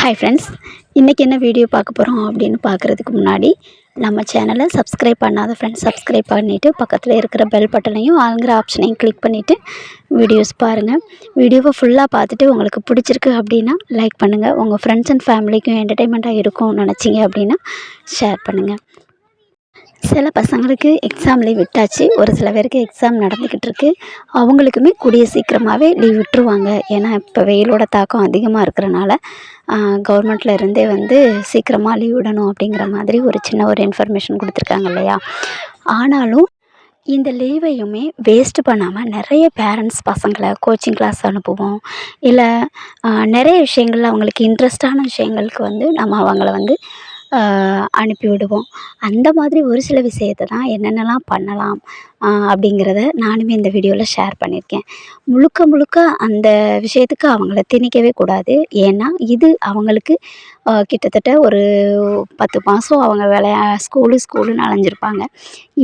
Hi friends, இன்றைக்கி என்ன video பார்க்க போகிறோம் அப்படின்னு பார்க்குறதுக்கு முன்னாடி நம்ம சேனலை சப்ஸ்கிரைப் பண்ணாத ஃப்ரெண்ட்ஸ் சப்ஸ்கிரைப் பண்ணிவிட்டு பக்கத்தில் இருக்கிற பெல் பட்டனையும் ஆளுங்கிற ஆப்ஷனையும் கிளிக் பண்ணிவிட்டு வீடியோஸ் பாருங்கள். வீடியோவை ஃபுல்லாக பார்த்துட்டு உங்களுக்கு பிடிச்சிருக்கு அப்படின்னா லைக் பண்ணுங்கள். உங்கள் ஃப்ரெண்ட்ஸ் அண்ட் ஃபேமிலிக்கும் என்டர்டெயின்மெண்ட்டாக இருக்கும்னு நினச்சிங்க அப்படின்னா ஷேர் பண்ணுங்கள். சில பசங்களுக்கு எக்ஸாம் லீவ் விட்டாச்சு, ஒரு சில பேருக்கு எக்ஸாம் நடந்துக்கிட்டு இருக்கு. அவங்களுக்குமே கூடிய சீக்கிரமாகவே லீவ் விட்டுருவாங்க. ஏன்னா இப்போ வெயிலோட தாக்கம் அதிகமாக இருக்கிறனால கவர்மெண்ட்டில் இருந்தே வந்து சீக்கிரமாக லீவ் விடணும் அப்படிங்கிற மாதிரி ஒரு சின்ன ஒரு இன்ஃபர்மேஷன் கொடுத்துருக்காங்க இல்லையா. ஆனாலும் இந்த லீவையுமே வேஸ்ட் பண்ணாமல் நிறைய பேரண்ட்ஸ் பசங்களை கோச்சிங் கிளாஸ் அனுப்புவோம். இல்லை நிறைய விஷயங்கள்ல அவங்களுக்கு இன்ட்ரெஸ்டான விஷயங்களுக்கு வந்து நம்ம அவங்கள வந்து அனுப்பி விடுவோம். அந்த மாதிரி ஒரு சில விஷயத்தை தான் என்னென்னலாம் பண்ணலாம் அப்படிங்கிறத நானுமே இந்த வீடியோவில் ஷேர் பண்ணியிருக்கேன். முழுக்க முழுக்க அந்த விஷயத்துக்கு அவங்கள திணிக்கவே கூடாது. ஏன்னா இது அவங்களுக்கு கிட்டத்தட்ட ஒரு 10 மாதம் அவங்க ஸ்கூலுன்னு அலைஞ்சிருப்பாங்க.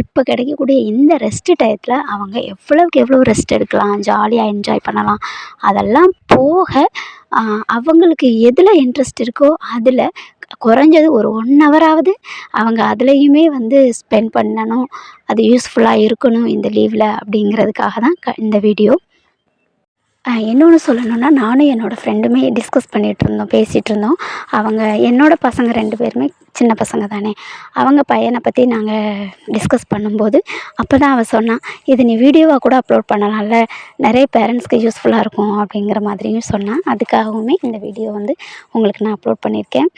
இப்போ கிடைக்கக்கூடிய இந்த ரெஸ்ட்டு டயத்தில் அவங்க எவ்வளோக்கு எவ்வளோ ரெஸ்ட் எடுக்கலாம், ஜாலியாக என்ஜாய் பண்ணலாம். அதெல்லாம் போக அவங்களுக்கு எதில் இன்ட்ரெஸ்ட் இருக்கோ அதில் குறைஞ்சது ஒரு 1 ஹவராவது அவங்க அதுலேயுமே வந்து ஸ்பெண்ட் பண்ணணும். அது யூஸ்ஃபுல்லாக இருக்கணும் இந்த லீவில் அப்படிங்கிறதுக்காக தான் இந்த வீடியோ. இன்னொன்று சொல்லணுன்னா, நானும் என்னோடய ஃப்ரெண்டுமே டிஸ்கஸ் பேசிகிட்டு இருந்தோம். அவங்க என்னோடய பசங்க 2 பேருமே சின்ன பசங்க தானே. அவங்க பையனை பற்றி நாங்கள் டிஸ்கஸ் பண்ணும்போது அப்போ தான் அவள் சொன்னான், இது நீ வீடியோவாக கூட அப்லோட் பண்ணலாம்ல, நிறைய பேரண்ட்ஸ்க்கு யூஸ்ஃபுல்லாக இருக்கும் அப்படிங்கிற மாதிரியும் சொன்னான். அதுக்காகவுமே இந்த வீடியோ வந்து உங்களுக்கு நான் அப்லோட் பண்ணியிருக்கேன்.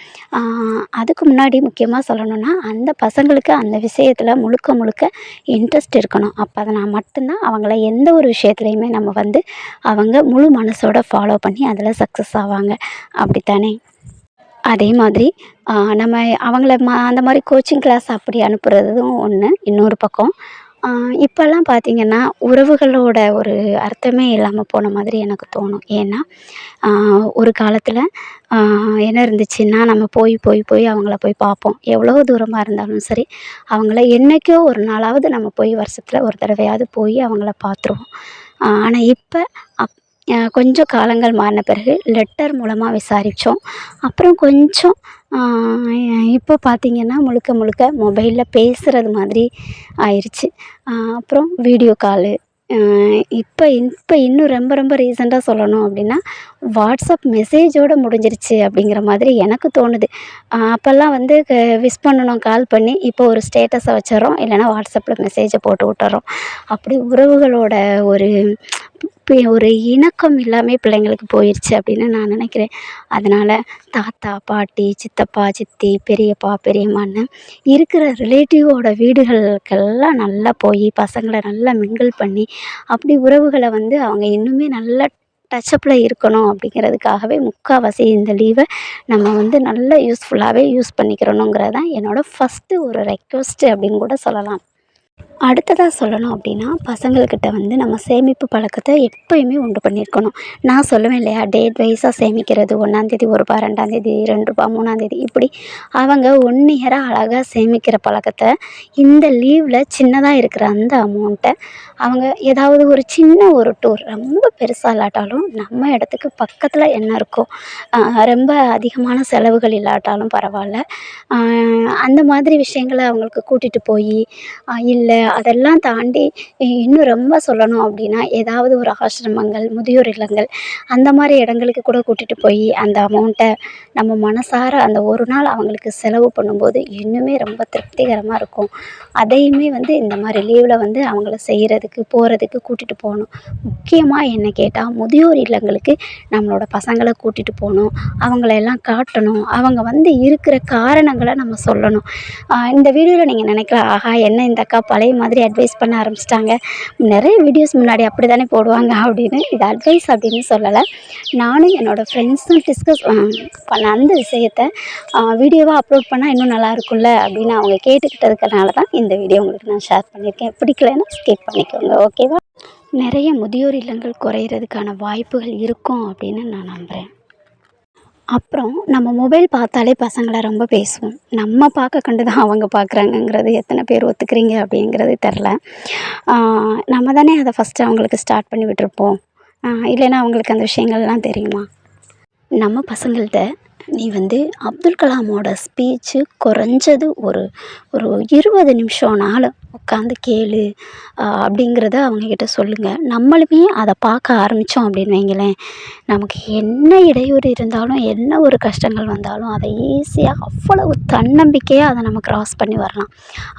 அதுக்கு முன்னாடி முக்கியமாக சொல்லணுன்னா, அந்த பசங்களுக்கு அந்த விஷயத்தில் முழுக்க முழுக்க இன்ட்ரெஸ்ட் இருக்கணும். அப்போ அதை நான் மட்டும்தான் அவங்கள எந்த ஒரு விஷயத்துலையுமே நம்ம வந்து அவங்க முழு மனசோட ஃபாலோ பண்ணி அதில் சக்ஸஸ் ஆவாங்க. அப்படித்தானே. அதே மாதிரி நம்ம அவங்கள அந்த மாதிரி கோச்சிங் கிளாஸ் அப்படி அனுப்புகிறதும் ஒன்று. இன்னொரு பக்கம் இப்போல்லாம் பார்த்திங்கன்னா உறவுகளோட ஒரு அர்த்தமே இல்லாமல் போன மாதிரி எனக்கு தோணும். ஏன்னா ஒரு காலத்தில் என்ன இருந்துச்சுன்னா, நம்ம போய் அவங்கள போய் பார்ப்போம். எவ்வளோ தூரமாக இருந்தாலும் சரி, அவங்கள என்றைக்கோ ஒரு நாளாவது நம்ம போய் வருஷத்தில் ஒரு தடவையாவது போய் அவங்கள பார்த்துருவோம். ஆனால் இப்போ கொஞ்சம் காலங்கள் மாறின பிறகு லெட்டர் மூலமாக விசாரித்தோம். அப்புறம் கொஞ்சம் இப்போ பார்த்திங்கன்னா முழுக்க முழுக்க மொபைலில் பேசுகிறது மாதிரி ஆயிடுச்சு. அப்புறம் வீடியோ காலு. இப்போ இன்னும் ரொம்ப ரொம்ப ரீசெண்டாக சொல்லணும் அப்படின்னா, வாட்ஸ்அப் மெசேஜோடு முடிஞ்சிருச்சு அப்படிங்கிற மாதிரி எனக்கு தோணுது. அப்போல்லாம் வந்து விஷ் பண்ணணும் கால் பண்ணி, இப்போ ஒரு ஸ்டேட்டஸை வச்சிடறோம், இல்லைனா வாட்ஸ்அப்பில் மெசேஜை போட்டு விட்டுறோம். அப்படி உறவுகளோட ஒரு இணக்கம் இல்லாமல் பிள்ளைங்களுக்கு போயிடுச்சு அப்படின்னு நான் நினைக்கிறேன். அதனால் தாத்தா பாட்டி சித்தப்பா சித்தி பெரியப்பா பெரியம்மான்னு இருக்கிற ரிலேட்டிவோட வீடுகளுக்கெல்லாம் நல்லா போய் பசங்களை நல்லா மிங்கிள் பண்ணி அப்படி உறவுகளை வந்து அவங்க இன்னுமே நல்லா டச்சப்பில் இருக்கணும் அப்படிங்கிறதுக்காகவே முக்கால்வாசி இந்த லீவை நம்ம வந்து நல்லா யூஸ்ஃபுல்லாகவே யூஸ் பண்ணிக்கிறணுங்கிறது தான் என்னோடய ஃபஸ்ட்டு ஒரு ரெக்வஸ்ட்டு அப்படின்னு கூட சொல்லலாம். அடுத்ததாக சொல்லணும் அப்படின்னா, பசங்கள்கிட்ட வந்து நம்ம சேமிப்பு பழக்கத்தை எப்போயுமே உண்டு பண்ணியிருக்கணும். நான் சொல்லுவேன் இல்லையா, டேட் வைஸாக சேமிக்கிறது. 1ஆந்தேதி ரூ. 1, 2ஆந்தேதி ரூ. 2, 3ஆந்தேதி இப்படி அவங்க 1 இயராக அழகாக சேமிக்கிற பழக்கத்தை இந்த லீவில் சின்னதாக இருக்கிற அந்த அமௌண்ட்டை அவங்க ஏதாவது ஒரு சின்ன ஒரு டூர், ரொம்ப பெருசாக இல்லாட்டாலும் நம்ம இடத்துக்கு பக்கத்தில் என்ன இருக்கோ, ரொம்ப அதிகமான செலவுகள் இல்லாட்டாலும் பரவாயில்ல, அந்த மாதிரி விஷயங்களை அவங்களுக்கு கூட்டிகிட்டு போய் இல்லை அதெல்லாம் தாண்டி இன்னும் ரொம்ப சொல்லணும் அப்படின்னா, ஏதாவது ஒரு ஆசிரமங்கள், முதியோர் இல்லங்கள் அந்த மாதிரி இடங்களுக்கு கூட கூட்டிகிட்டு போய் அந்த அமௌண்ட்டை நம்ம மனசார அந்த ஒரு நாள் அவங்களுக்கு செலவு பண்ணும்போது இன்னுமே ரொம்ப திருப்திகரமாக இருக்கும். அதையுமே வந்து இந்த மாதிரி லீவில் வந்து அவங்கள செய்கிறதுக்கு போகிறதுக்கு கூட்டிகிட்டு போகணும். முக்கியமாக என்ன கேட்டால், முதியோர் இல்லங்களுக்கு நம்மளோட பசங்களை கூட்டிகிட்டு போகணும், அவங்களெல்லாம் காட்டணும், அவங்க வந்து இருக்கிற காரணங்களை நம்ம சொல்லணும். இந்த வீடியோவில் நீங்கள் நினைக்கலாம், ஆஹா என்ன இந்த அக்கா பழைய மாதிரி அட்வைஸ் பண்ண ஆரம்பிச்சிட்டாங்க, நிறைய வீடியோஸ் முன்னாடி அப்படி தானே போடுவாங்க அப்படின்னு. இது அட்வைஸ் அப்படின்னு சொல்லலை. நானும் என்னோடய ஃப்ரெண்ட்ஸும் டிஸ்கஸ் பண்ண அந்த விஷயத்தை வீடியோவாக அப்லோட் பண்ணால் இன்னும் நல்லா இருக்கும்ல அப்படின்னு அவங்க கேட்டுக்கிட்டதுனால தான் இந்த வீடியோ உங்களுக்கு நான் ஷேர் பண்ணியிருக்கேன். பிடிக்கலைன்னா ஸ்கிப் பண்ணிக்கோங்க, ஓகேவா. நிறைய முதியோர் இல்லங்கள் குறையிறதுக்கான வாய்ப்புகள் இருக்கும் அப்படின்னு நான் நம்புகிறேன். அப்புறம் நம்ம மொபைல் பார்த்தாலே பசங்களை ரொம்ப பேசுவோம். நம்ம பார்க்க கண்டு தான் அவங்க பார்க்குறாங்கங்கிறது எத்தனை பேர் ஒத்துக்கிறீங்க அப்படிங்கிறது தெரில. நம்ம தானே அதை ஃபஸ்ட்டு அவங்களுக்கு ஸ்டார்ட் பண்ணி விட்டுருப்போம். இல்லைன்னா அவங்களுக்கு அந்த விஷயங்கள்லாம் தெரியுமா? நம்ம பசங்கள்கிட்ட நீ வந்து அப்துல் கலாமோட ஸ்பீச்சு குறைஞ்சது ஒரு ஒரு 20 நிமிஷம்னாலும் உட்காந்து கேளு அப்படிங்கிறத அவங்கக்கிட்ட சொல்லுங்கள். நம்மளுமே அதை பார்க்க ஆரம்பித்தோம் அப்படின்னு வைங்களேன், நமக்கு என்ன இடையூறு இருந்தாலும் என்ன ஒரு கஷ்டங்கள் வந்தாலும் அதை ஈஸியாக அவ்வளவு தன்னம்பிக்கையாக அதை நம்ம கிராஸ் பண்ணி வரலாம்.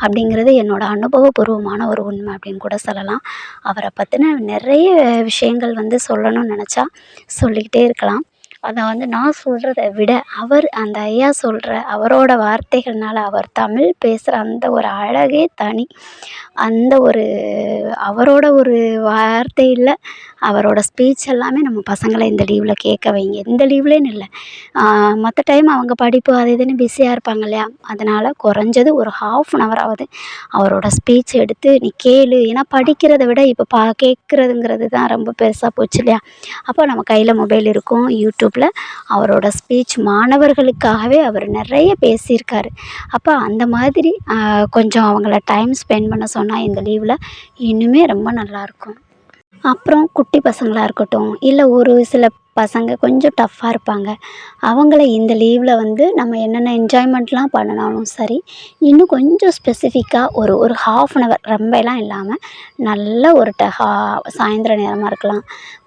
அப்படிங்கிறது என்னோடய அனுபவபூர்வமான ஒரு உண்மை அப்படின்னு கூட சொல்லலாம். அவரை பற்றின நிறைய விஷயங்கள் வந்து சொல்லணும்னு நினச்சா சொல்லிக்கிட்டே இருக்கலாம். அதை வந்து நான் சொல்கிறத விட அவர் அந்த ஐயா சொல்கிற அவரோட வார்த்தைகள்னால அவர் தமிழ் பேசுகிற அந்த ஒரு அழகே தனி. அந்த ஒரு அவரோட ஒரு வார்த்தையில் அவரோட ஸ்பீச் எல்லாமே நம்ம பசங்களை இந்த லீவில் கேட்க வைங்க. இந்த லீவ்லேன்னு இல்லை, மற்ற டைம் அவங்க படிப்பு அது இதுன்னு பிஸியாக இருப்பாங்க இல்லையா, அதனால் குறைஞ்சது ஒரு 1/2 அன் ஹவராவது அவரோட ஸ்பீச் எடுத்து நீ கேளு. ஏன்னா படிக்கிறத விட இப்போ கேட்குறதுங்கிறது தான் ரொம்ப பெருசாக போச்சு இல்லையா. அப்போ நம்ம கையில் மொபைல் இருக்கும், யூடியூப்பில் அவரோட ஸ்பீச் மாணவர்களுக்காகவே அவர் நிறைய பேசியிருக்காரு. அப்போ அந்த மாதிரி கொஞ்சம் அவங்கள டைம் ஸ்பெண்ட் பண்ண சொன்னால் இந்த லீவில் இன்னுமே ரொம்ப நல்லாயிருக்கும். அப்புறம் குட்டி பசங்களாக இருக்கட்டும், இல்லை ஒரு சில பசங்க கொஞ்சம் டஃப்பாக இருப்பாங்க, அவங்கள இந்த லீவில் வந்து நம்ம என்னென்ன என்ஜாய்மெண்ட்லாம் பண்ணினாலும் சரி, இன்னும் கொஞ்சம் ஸ்பெசிஃபிக்காக ஒரு ஒரு 1/2 அன் ஹவர் ரொம்பலாம் இல்லாமல் நல்ல ஒரு சாயந்தர நேரமாக இருக்கலாம்,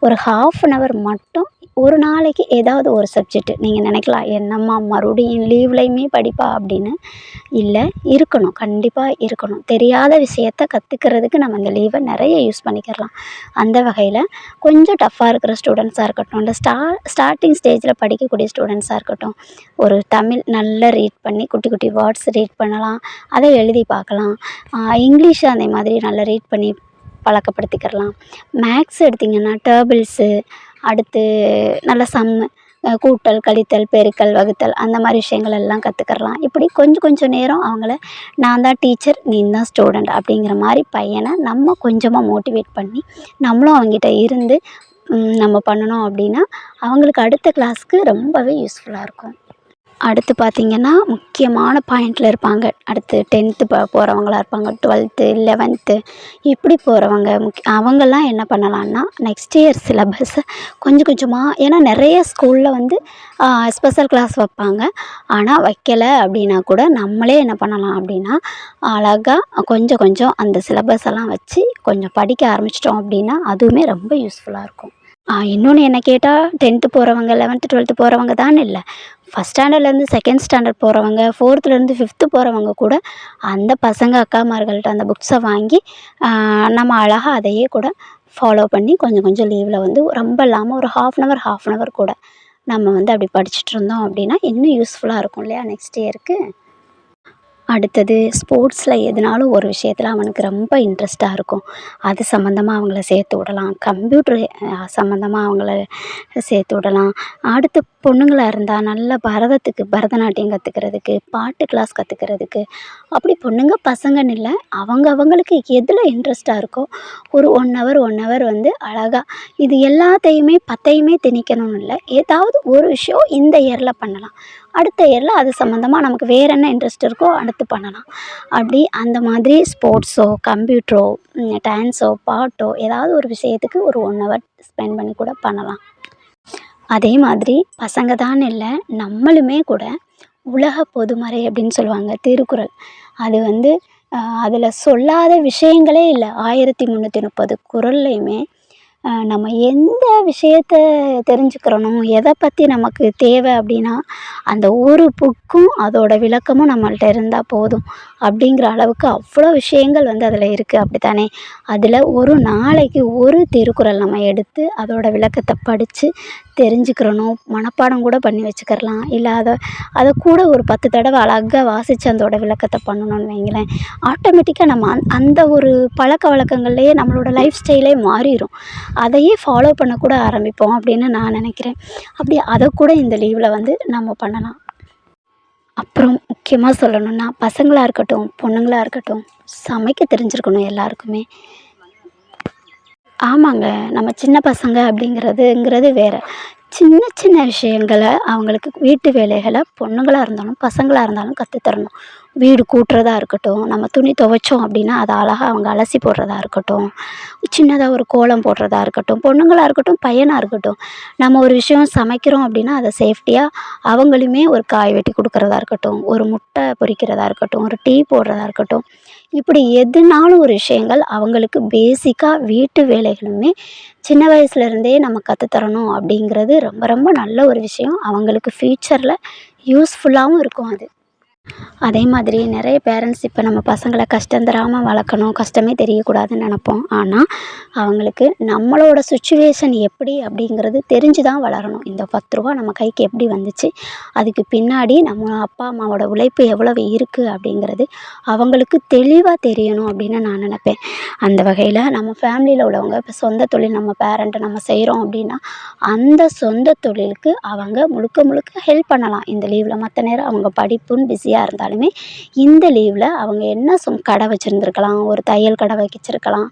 ஒரு 1/2 அன் ஹவர் மட்டும் ஒரு நாளைக்கு ஏதாவது ஒரு சப்ஜெக்ட் நீங்கள் நினைக்கலாம், என்னம்மா மறுபடியும் லீவ்லையுமே படிப்பா அப்படின்னு. இல்லை, இருக்கணும், கண்டிப்பாக இருக்கணும். தெரியாத விஷயத்த கற்றுக்கிறதுக்கு நம்ம இந்த லீவை நிறைய யூஸ் பண்ணிக்கிறலாம். அந்த வகையில் கொஞ்சம் டஃப்பாக இருக்கிற ஸ்டூடெண்ட்ஸாக இருக்கட்டும், இல்லை ஸ்டார்டிங் ஸ்டேஜில் படிக்கக்கூடிய ஸ்டூடெண்ட்ஸாக இருக்கட்டும், ஒரு தமிழ் நல்லா ரீட் பண்ணி குட்டி குட்டி வேர்ட்ஸ் ரீட் பண்ணலாம், அதை எழுதி பார்க்கலாம். இங்கிலீஷ் அதே மாதிரி நல்லா ரீட் பண்ணி பழக்கப்படுத்திக்கிறலாம். மேக்ஸ் எடுத்திங்கன்னா டேபிள்ஸு, அடுத்து நல்ல சம்மு, கூட்டல், கழித்தல், பெருக்கல், வகுத்தல் அந்த மாதிரி விஷயங்கள் எல்லாம் கற்றுக்கிறலாம். இப்படி கொஞ்சம் கொஞ்சம் நேரம் அவங்கள நான் தான் டீச்சர், நீ தான் ஸ்டூடெண்ட் அப்படிங்கிற மாதிரி பையனை நம்ம கொஞ்சமாக மோட்டிவேட் பண்ணி நம்மளும் அவங்ககிட்ட இருந்து நம்ம பண்ணினோம் அப்படின்னா அவங்களுக்கு அடுத்த கிளாஸ்க்கு ரொம்பவே யூஸ்ஃபுல்லாக இருக்கும். அடுத்து பார்த்திங்கன்னா முக்கியமான பாயிண்டில் இருப்பாங்க. அடுத்து 10th போகிறவங்களா இருப்பாங்க, 12th 11th இப்படி போகிறவங்க அவங்கெல்லாம் என்ன பண்ணலான்னா, நெக்ஸ்ட் இயர் சிலபஸை கொஞ்சம் கொஞ்சமாக, ஏன்னா நிறைய ஸ்கூலில் வந்து ஸ்பெஷல் கிளாஸ் வைப்பாங்க. ஆனால் வைக்கலை அப்படின்னா கூட நம்மளே என்ன பண்ணலாம் அப்படின்னா, அழகாக கொஞ்சம் கொஞ்சம் அந்த சிலபஸ் எல்லாம் வச்சு கொஞ்சம் படிக்க ஆரம்பிச்சிட்டோம் அப்படின்னா அதுவுமே ரொம்ப யூஸ்ஃபுல்லாக இருக்கும். இன்னொன்று என்ன கேட்டால் 10th போகிறவங்க 11th 12th போகிறவங்க தான் இல்லை, ஃபஸ்ட் ஸ்டாண்டர்ட்லேருந்து செகண்ட் ஸ்டாண்டர்ட் போகிறவங்க, 4th-லேருந்து 5th போகிறவங்க கூட அந்த பசங்க அக்காமார்கள்ட்ட அந்த புக்ஸை வாங்கி நம்ம அழகாக அதையே கூட ஃபாலோ பண்ணி கொஞ்சம் கொஞ்சம் லீவில் வந்து ரொம்ப இல்லாமல் ஒரு 1/2 அன் ஹவர் கூட நம்ம வந்து அப்படி படிச்சுட்டு இருந்தோம் அப்படின்னா இன்னும் யூஸ்ஃபுல்லாக இருக்கும் இல்லையா நெக்ஸ்ட் இயருக்கு. அடுத்தது ஸ்போர்ட்ஸில் எதுனாலும் ஒரு விஷயத்தில் அவனுக்கு ரொம்ப இன்ட்ரெஸ்ட்டாக இருக்கும், அது சம்மந்தமாக அவங்கள சேர்த்து விடலாம். கம்ப்யூட்ரு சம்மந்தமாக அவங்கள சேர்த்து விடலாம். அடுத்து பொண்ணுங்களாக இருந்தால் நல்லா பரதநாட்டியம் கற்றுக்கிறதுக்கு, பாட்டு கிளாஸ் கற்றுக்கிறதுக்கு, அப்படி பொண்ணுங்க பசங்கன்னு இல்லை, அவங்களுக்கு எதில் இன்ட்ரெஸ்ட்டாக இருக்கோ ஒரு 1 ஹவர் வந்து அழகாக இது எல்லாத்தையுமே 10ஐயுமே திணிக்கணும்னு இல்லை, ஏதாவது ஒரு விஷயம் இந்த இயரில் பண்ணலாம், அடுத்த இயரில் அது சம்மந்தமாக நமக்கு வேறு என்ன இன்ட்ரெஸ்ட் இருக்கோ அடுத்து பண்ணலாம். அப்படி அந்த மாதிரி ஸ்போர்ட்ஸோ, கம்ப்யூட்டரோ, டான்ஸோ, பாட்டோ ஏதாவது ஒரு விஷயத்துக்கு ஒரு 1 ஹவர் ஸ்பெண்ட் பண்ணி கூட பண்ணலாம். அதே மாதிரி பசங்க தான் இல்லை, நம்மளுமே கூட உலக பொதுமறை அப்படின்னு சொல்லுவாங்க திருக்குறள், அது வந்து அதில் சொல்லாத விஷயங்களே இல்லை. 1330 குறள்லையுமே நம்ம எந்த விஷயத்த தெரிஞ்சுக்கிறணும், எதை பற்றி நமக்கு தேவை அப்படின்னா அந்த ஒரு புக்கும் அதோட விளக்கமும் நம்மள்ட்ட இருந்தால் போதும் அப்படிங்கிற அளவுக்கு அவ்வளோ விஷயங்கள் வந்து அதில் இருக்குது, அப்படி தானே. அதில் ஒரு நாளைக்கு ஒரு திருக்குறள் நம்ம எடுத்து அதோட விளக்கத்தை படித்து தெரிஞ்சுக்கிறணும், மனப்பாடம் கூட பண்ணி வச்சுக்கிறலாம். இல்லை அதை கூட ஒரு 10 தடவை அழகாக வாசித்து அதோட விளக்கத்தை பண்ணணும்னு வைங்களேன், ஆட்டோமேட்டிக்காக நம்ம அந்த ஒரு பழக்க வழக்கங்கள்லேயே நம்மளோட லைஃப் ஸ்டைலே மாறிடும், அதையே ஃபாலோ பண்ணக்கூட ஆரம்பிப்போம் அப்படின்னு நான் நினைக்கிறேன். அப்படி அதை கூட இந்த லீவில் வந்து நம்ம பண்ணலாம். அப்புறம் முக்கியமாக சொல்லணுன்னா பசங்களாக இருக்கட்டும் பொண்ணுங்களாக இருக்கட்டும் சமைக்க தெரிஞ்சிருக்கணும் எல்லாருக்குமே. ஆமாங்க, நம்ம சின்ன பசங்க அப்படிங்கிறது வேறு, சின்ன சின்ன விஷயங்கள அவங்களுக்கு வீட்டு வேலைகள பொண்ணுங்களா இருந்தாலும், பசங்களா இருந்தாலும் கத்து தரணும். வீடு கூட்டுறதா இருக்கட்டும், நம்ம துணி துவைச்சோம் அப்படின்னா, அத அழகா அவங்க அலசி போடுறதா இருக்கட்டும், சின்னதா ஒரு கோலம் போடுறதா இருக்கட்டும், பொண்ணுங்களா இருக்கட்டும், பையனா இருக்கட்டும். நம்ம ஒரு விஷயம் சமைக்கிறோம் அப்படின்னா, அத சேஃப்டியா அவங்களுமே ஒரு காய் வெட்டி குடுக்குறதா இருக்கட்டும், ஒரு முட்டை பொரிக்கிறதா இருக்கட்டும், ஒரு டீ போடுறதா இருக்கட்டும். இப்படி எதுனாலும் ஒரு விஷயங்கள் அவங்களுக்கு பேசிக்கா வீட்டு வேலைகளுமே சின்ன வயசுலேருந்தே நம்ம கத்து தரணும் அப்படிங்கிறது ரொம்ப ரொம்ப நல்ல ஒரு விஷயம். அவங்களுக்கு ஃப்யூச்சரில யூஸ்ஃபுல்லாவும் இருக்கும் அது. அதே மாதிரி நிறைய பேரண்ட்ஸ் இப்போ நம்ம பசங்கள கஷ்டம் தராமல் வளர்க்கணும், கஷ்டமே தெரியக்கூடாதுன்னு நினப்போம். ஆனால் அவங்களுக்கு நம்மளோட சுச்சுவேஷன் எப்படி அப்படிங்கிறது தெரிஞ்சு தான் வளரணும். இந்த ரூ. 10 நம்ம கைக்கு எப்படி வந்துச்சு, அதுக்கு பின்னாடி நம்ம அப்பா அம்மாவோட உழைப்பு எவ்வளவு இருக்குது அப்படிங்கிறது அவங்களுக்கு தெளிவாக தெரியணும் அப்படின்னு நான் நினப்பேன். அந்த வகையில் நம்ம ஃபேமிலியில் உள்ளவங்க இப்போ சொந்த தொழில் நம்ம பேரண்ட்டை நம்ம செய்கிறோம் அப்படின்னா, அந்த சொந்த தொழிலுக்கு அவங்க முழுக்க முழுக்க ஹெல்ப் பண்ணலாம் இந்த லீவில். மற்ற நேரம் அவங்க படிப்புன்னு பிஸியாக இருந்தாலுமே இந்த லீவில் அவங்க என்ன கடை வச்சுருந்துருக்கலாம், ஒரு தையல் கடை வச்சிருக்கலாம்,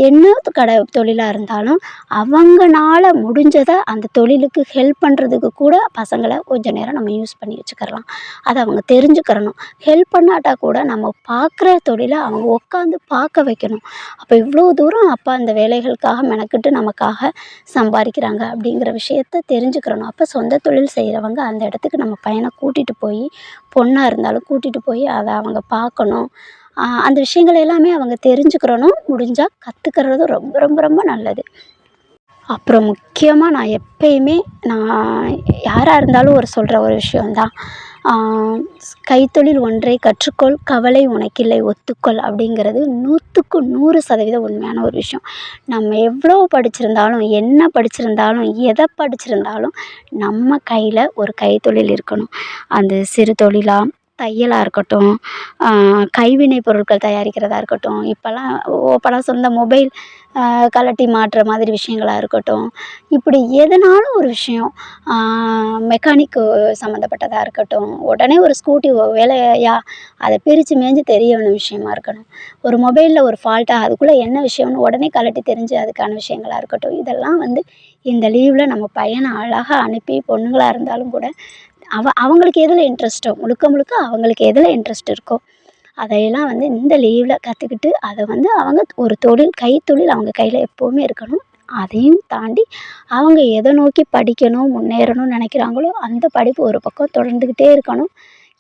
என்ன கடை தொழிலாக இருந்தாலும் அவங்கனால முடிஞ்சதை அந்த தொழிலுக்கு ஹெல்ப் பண்ணுறதுக்கு கூட பசங்களை கொஞ்ச நேரம் நம்ம யூஸ் பண்ணி வச்சுக்கிறலாம். அதை அவங்க தெரிஞ்சுக்கிறணும். ஹெல்ப் பண்ணாட்டா கூட நம்ம பார்க்குற தொழிலை அவங்க உட்காந்து பார்க்க வைக்கணும். அப்போ இவ்வளோ தூரம் அப்பா அந்த வேலைகளுக்காக மெனக்கிட்டு நமக்காக சம்பாதிக்கிறாங்க அப்படிங்கிற விஷயத்த தெரிஞ்சுக்கிறணும். அப்போ சொந்த தொழில் செய்கிறவங்க அந்த இடத்துக்கு நம்ம பையனை கூட்டிகிட்டு போய், பொண்ணாக இருந்தாலும் கூட்டிகிட்டு போய் அதை அவங்க பார்க்கணும். அந்த விஷயங்கள் எல்லாமே அவங்க தெரிஞ்சுக்கிறணும். முடிஞ்சா கற்றுக்கிறதும் ரொம்ப ரொம்ப ரொம்ப நல்லது. அப்புறம் முக்கியமா நான் எப்பயுமே யாராக இருந்தாலும் சொல்கிற ஒரு விஷயந்தான். கைத்தொழில் ஒன்றை கற்றுக்கொள், கவலை உனக்கில்லை ஒத்துக்கொள் அப்படிங்கிறது 100க்கு 100% உண்மையான ஒரு விஷயம். நம்ம எவ்வளோ படிச்சிருந்தாலும், என்ன படிச்சிருந்தாலும், எதை படிச்சிருந்தாலும் நம்ம கையில் ஒரு கைத்தொழில் இருக்கணும். அந்த சிறு தொழிலா, தையலாக இருக்கட்டும், கைவினை பொருட்கள் தயாரிக்கிறதா இருக்கட்டும், இப்போலாம் சொந்த மொபைல் கழட்டி மாட்டுற மாதிரி விஷயங்களா இருக்கட்டும், இப்படி எதனாலும் ஒரு விஷயம், மெக்கானிக்கு சம்மந்தப்பட்டதாக இருக்கட்டும், உடனே ஒரு ஸ்கூட்டி வேலையா அதை பிரித்து மேய்ஞ்சு தெரிய வேண்டிய விஷயமா இருக்கணும். ஒரு மொபைலில் ஒரு ஃபால்ட்டா அதுக்குள்ளே என்ன விஷயம்னு உடனே கழட்டி தெரிஞ்சு அதுக்கான விஷயங்களா இருக்கட்டும். இதெல்லாம் இந்த லீவில் நம்ம பையனை அழகாக அனுப்பி, பொண்ணுங்களா இருந்தாலும் கூட அவங்களுக்கு எதில் இன்ட்ரெஸ்ட்டோ, முழுக்க முழுக்க அவங்களுக்கு எதில் இன்ட்ரெஸ்ட் இருக்கோ அதையெல்லாம் இந்த லீவில் கற்றுக்கிட்டு அதை அவங்க ஒரு கைத்தொழில் அவங்க கையில் எப்போவுமே இருக்கணும். அதையும் தாண்டி அவங்க எதை நோக்கி படிக்கணும், முன்னேறணும்னு நினைக்கிறாங்களோ அந்த படிப்பு ஒரு பக்கம் தொடர்ந்துக்கிட்டே இருக்கணும்.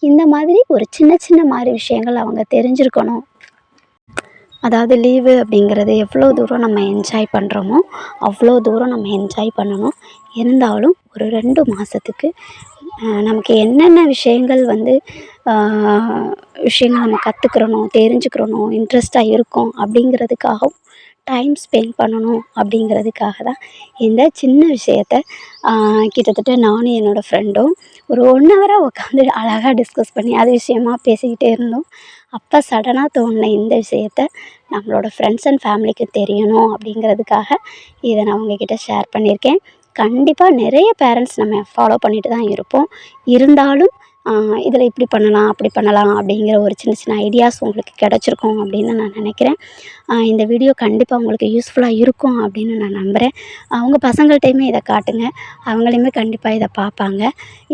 இந்த மாதிரி ஒரு சின்ன சின்ன மாதிரி விஷயங்கள் அவங்க தெரிஞ்சிருக்கணும். அதாவது லீவு அப்படிங்கிறது எவ்வளோ தூரம் நம்ம என்ஜாய் பண்ணுறோமோ அவ்வளோ தூரம் நம்ம என்ஜாய் பண்ணணும். இருந்தாலும் ஒரு 2 மாதத்துக்கு நமக்கு என்னென்ன விஷயங்கள் விஷயங்கள் நம்ம கற்றுக்கிறணும், தெரிஞ்சுக்கிறணும், இன்ட்ரெஸ்ட்டாக இருக்கும் அப்படிங்கிறதுக்காகவும் டைம் ஸ்பெண்ட் பண்ணணும் அப்படிங்கிறதுக்காக தான் இந்த சின்ன விஷயத்த கிட்டத்தட்ட நானும் என்னோடய ஃப்ரெண்டும் ஒரு 1 ஹவராக உட்காந்து அழகாக டிஸ்கஸ் பண்ணி அது விஷயமா பேசிக்கிட்டே இருந்தோம். அப்போ சடனாக தோணின இந்த விஷயத்த நம்மளோட ஃப்ரெண்ட்ஸ் அண்ட் ஃபேமிலிக்கு தெரியணும் அப்படிங்கிறதுக்காக இதை நான் உங்ககிட்ட ஷேர் பண்ணியிருக்கேன். கண்டிப்பாக நிறைய பேரண்ட்ஸ் நம்ம ஃபாலோ பண்ணிட்டு தான் இருப்போம். இருந்தாலும் இதில் இப்படி பண்ணலாம், அப்படி பண்ணலாம் அப்படிங்கிற ஒரு சின்ன சின்ன ஐடியாஸ் உங்களுக்கு கிடச்சிருக்கும் அப்படின்னு நான் நினைக்கிறேன். இந்த வீடியோ கண்டிப்பாக உங்களுக்கு யூஸ்ஃபுல்லாக இருக்கும் அப்படின்னு நான் நம்புகிறேன். உங்கள் பசங்கள்கிட்டையுமே இதை காட்டுங்க. அவங்களையுமே கண்டிப்பாக இதை பார்ப்பாங்க.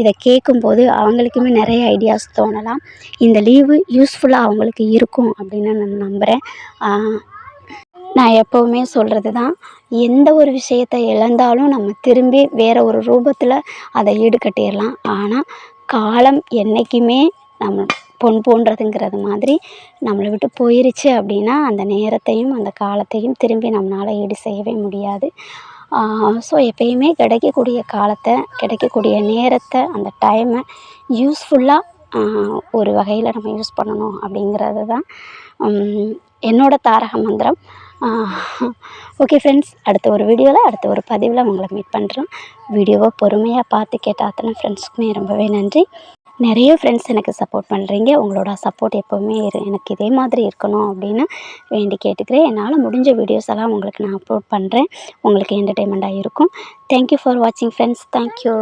இதை கேட்கும்போது அவங்களுக்குமே நிறைய ஐடியாஸ் தோணலாம். இந்த லீவு யூஸ்ஃபுல்லாக அவங்களுக்கு இருக்கும் அப்படின்னு நான் நம்புகிறேன். நான் எப்போவுமே சொல்கிறது தான், எந்த ஒரு விஷயத்த இழந்தாலும் நம்ம திரும்பி வேறு ஒரு ரூபத்தில் அதை ஈடுகட்டிடலாம். ஆனால் காலம் என்றைக்குமே நம்ம பொன் போன்றதுங்கிறது மாதிரி நம்மளை விட்டு போயிருச்சு அப்படின்னா அந்த நேரத்தையும் அந்த காலத்தையும் திரும்பி நம்மளால் ஈடு செய்யவே முடியாது. ஸோ எப்பயுமே கிடைக்கக்கூடிய காலத்தை, கிடைக்கக்கூடிய நேரத்தை, அந்த டைமை யூஸ்ஃபுல்லாக ஒரு வகையில் நம்ம யூஸ் பண்ணணும் அப்படிங்கிறது தான் என்னோடய தாரக மந்திரம். ஓகே ஃப்ரெண்ட்ஸ், அடுத்த ஒரு வீடியோவில் அடுத்த ஒரு பதிவில் உங்களை மீட் பண்ணுறோம். வீடியோவை பொறுமையாக பார்த்து கேட்ட அத்தனை ஃப்ரெண்ட்ஸுக்குமே ரொம்பவே நன்றி. நிறைய ஃப்ரெண்ட்ஸ் எனக்கு சப்போர்ட் பண்ணுறீங்க. உங்களோட சப்போர்ட் எப்போவுமே எனக்கு இதே மாதிரி இருக்கணும் அப்படின்னு வேண்டி கேட்டுக்கிறேன். என்னால் முடிஞ்ச வீடியோஸ் எல்லாம் உங்களுக்கு நான் அப்லோட் பண்ணுறேன். உங்களுக்கு என்டர்டெயின்மெண்ட்டாக இருக்கும். தேங்க்யூ ஃபார் வாட்சிங் ஃப்ரெண்ட்ஸ். தேங்க்யூ.